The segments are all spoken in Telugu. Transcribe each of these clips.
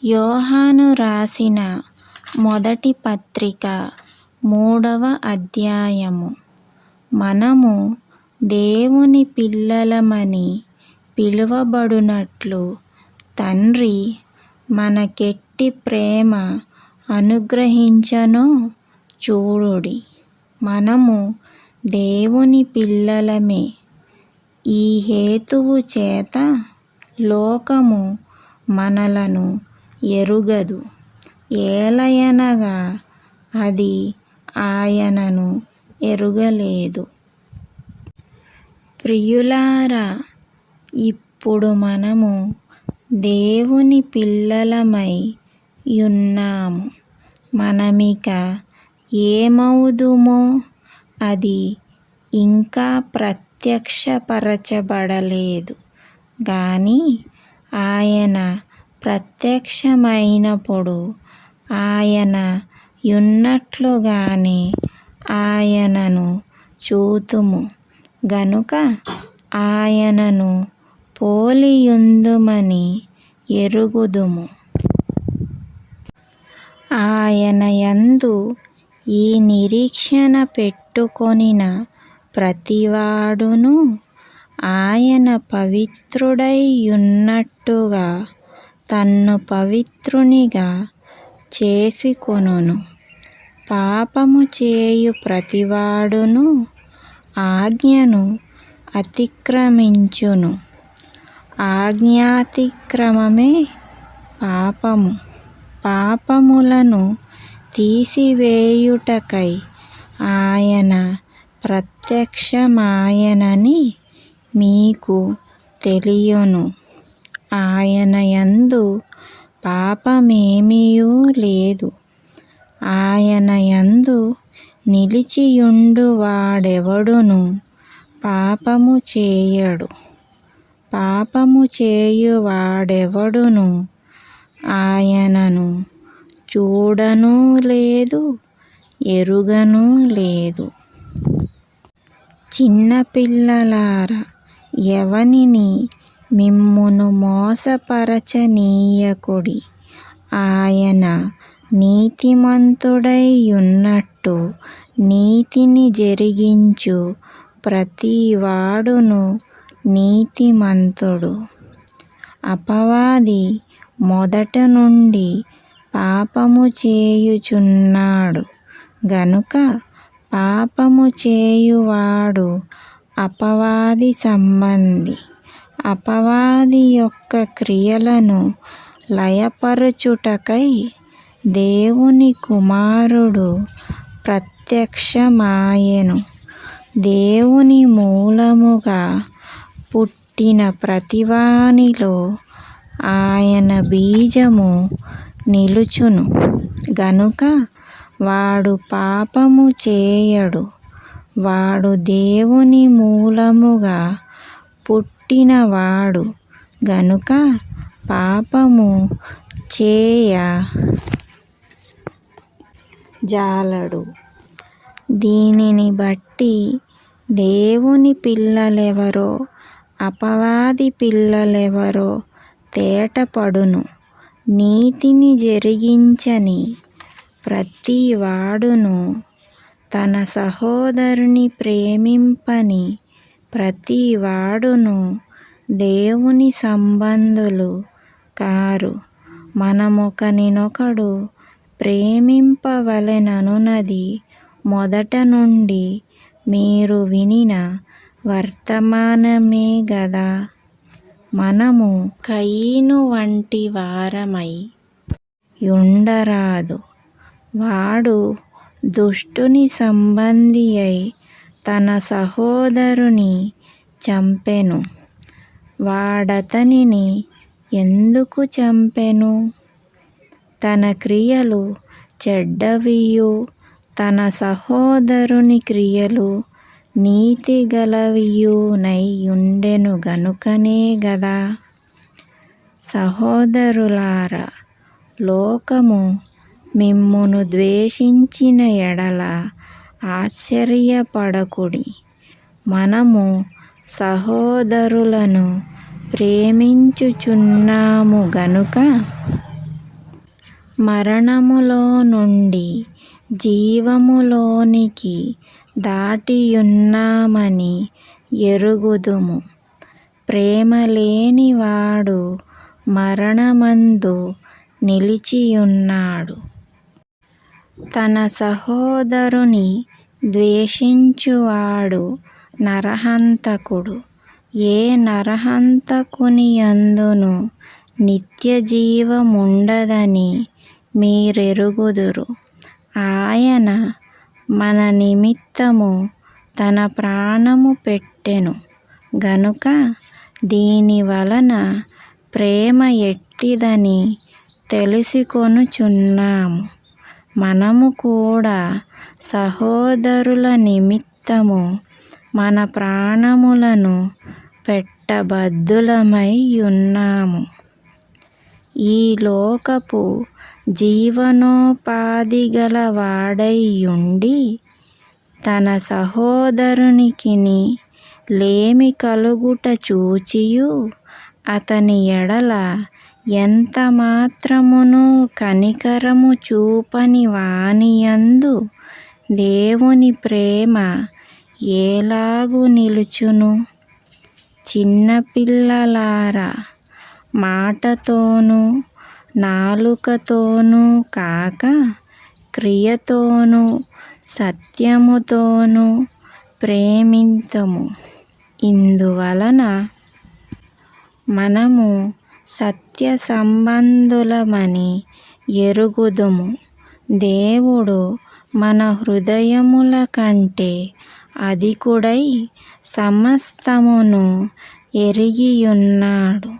యోహాను రాసిన మొదటి పత్రిక 3వ అధ్యాయము. మనము దేవుని పిల్లలమని పిలువబడునట్లు తండ్రి మనకెట్టి ప్రేమ అనుగ్రహించెనో చూడుడి. మనము దేవుని పిల్లలమే. ఈ హేతువు చేత లోకము మనలను ఎరుగదు, ఏలయనగా అది ఆయనను ఎరుగలేదు. ప్రియులారా, ఇప్పుడు మనము దేవుని పిల్లలమై యున్నాము. మనమిక ఏమవుదుమో అది ఇంకా ప్రత్యక్షపరచబడలేదు గాని ఆయన ప్రత్యక్షమైనప్పుడు ఆయన యున్నట్లుగానే ఆయనను చూతుము గనుక ఆయనను పోలియుందుమని ఎరుగుదుము. ఆయన యందు ఈ నిరీక్షణ పెట్టుకొనిన ప్రతివాడును ఆయన పవిత్రుడై యున్నట్టుగా తన్ను పవిత్రునిగా చేసుకొనును. పాపము చేయు ప్రతివాడును ఆజ్ఞను అతిక్రమించును. ఆజ్ఞాతిక్రమమే పాపము. పాపములను తీసివేయుటకై ఆయన ప్రత్యక్షమాయెనని మీకు తెలియును. ఆయన యందు పాపమేమియూ లేదు. ఆయన యందు నిలిచియుండువాడెవడును పాపము చేయడు. పాపము చేయువాడెవడును ఆయనను చూడనూ లేదు, ఎరుగనూ లేదు. చిన్నపిల్లలారా, ఎవనిని మిమ్మును మోసపరచనీయకుడి. ఆయన నీతిమంతుడై యున్నట్టు నీతిని జరిగించు ప్రతివాడును నీతిమంతుడు. అపవాది మొదట నుండి పాపము చేయుచున్నాడు గనుక పాపము చేయువాడు అపవాది సంబంధి. అపవాది యొక్క క్రియలను లయపరచుటకై దేవుని కుమారుడు ప్రత్యక్షమాయెను. దేవుని మూలముగా పుట్టిన ప్రతివానిలో ఆయన బీజము నిలుచును గనుక వాడు పాపము చేయడు. వాడు దేవుని మూలముగా పుట్టినవాడు గనుక పాపము చేయ జాలడు. దీనిని బట్టి దేవుని పిల్లలెవరో అపవాది పిల్లలెవరో తేటపడును. నీతిని జరిగించని ప్రతివాడును తన సహోదరుని ప్రేమింపని ప్రతివాడును దేవుని సంబంధులు కారు. మనమొకనినొకడు ప్రేమింపవలెననున్నది మొదట నుండి మీరు వినిన వర్తమానమే గదా. మనము కయీను వంటి వారమై యుండరాదు. వాడు దుష్టుని సంబంధి అయి తన సహోదరుని చంపెను. వాడతనిని ఎందుకు చంపెను? తన క్రియలు చెడ్డవియు తన సహోదరుని క్రియలు నీతిగలవియునై యుండెను గనుకనే గదా. సహోదరులారా, లోకము మిమ్మును ద్వేషించిన ఎడల ఆశ్చర్యపడకుడి. మనము సహోదరులను ప్రేమించుచున్నాము గనుక మరణములో నుండి జీవములోనికి దాటియున్నామని ఎరుగుదుము. ప్రేమ లేనివాడు మరణమందు నిలిచియున్నాడు. తన సహోదరుని ద్వేషించువాడు నరహంతకుడు. ఏ నరహంతకునియందును నిత్యజీవముండదని మీరెరుగుదురు. ఆయన మన నిమిత్తము తన ప్రాణము పెట్టెను గనుక దీనివలన ప్రేమ ఎట్టిదని తెలిసికొనుచున్నాము. మనము కూడా సహోదరుల నిమిత్తము మన ప్రాణములను పెట్టబద్దులమై ఉన్నాము. ఈ లోకపు జీవనోపాధిగల వాడైయుండి తన సహోదరునికిని లేమి కలుగుట చూచియు అతని ఎడల ఎంత మాత్రమును కనికరము చూపని వానియందు దేవుని ప్రేమ ఏలాగు నిలుచును? చిన్నపిల్లలారా, మాటతోనూ నాలుకతోనూ కాక క్రియతోనూ సత్యముతోనూ ప్రేమింతుము. ఇందువలన మనము సత్య సంబంధులమని ఎరుగుదుము. దేవుడు మన హృదయముల కంటే అధికుడై సమస్తమును ఎరిగియున్నాడు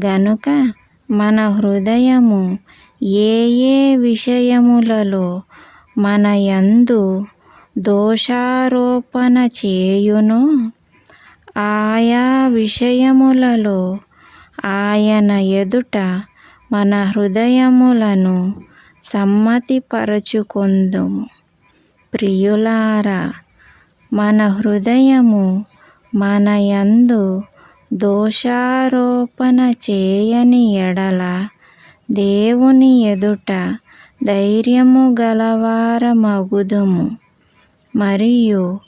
గనుక మన హృదయము ఏ ఏ విషయములలో మన యందు దోషారోపణ చేయునో ఆయా విషయములలో ఆయన ఎదుట మన హృదయములను సమ్మతిపరచుకొందుము. ప్రియులారా, మన హృదయము మన యందు దోషారోపణ చేయని ఎడల దేవుని ఎదుట ధైర్యము గలవారమగుదుము. మరియు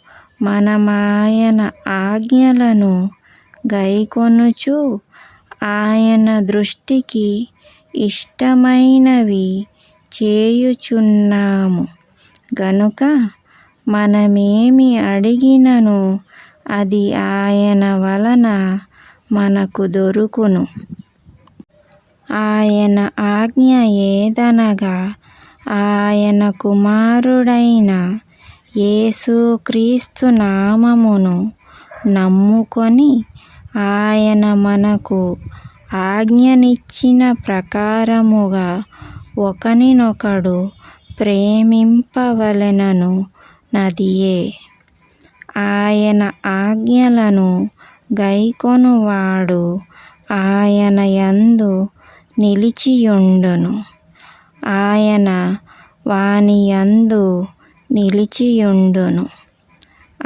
మనమాయన ఆజ్ఞలను గైకొనుచు ఆయన దృష్టికి ఇష్టమైనవి చేయుచున్నాము గనుక మనమేమి అడిగినను అది ఆయన వలన మనకు దొరుకును. ఆయన ఆజ్ఞ ఏదనగా ఆయన కుమారుడైన యేసుక్రీస్తు నామమును నమ్ముకొని ఆయన మనకు ఆజ్ఞనిచ్చిన ప్రకారముగా ఒకనినొకడు ప్రేమింపవలెనను నదియే. ఆయన ఆజ్ఞలను గైకొనువాడు ఆయన యందు నిలిచియుండును. ఆయన వాని యందు నిలిచియుండును.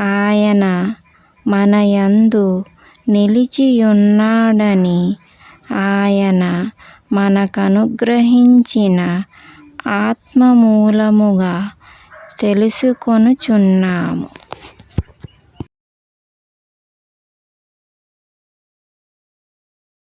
ఆయన మన యందు నిలిచియున్నాడని ఆయన మనకనుగ్రహించిన ఆత్మ మూలముగా తెలుసుకొనుచున్నాము.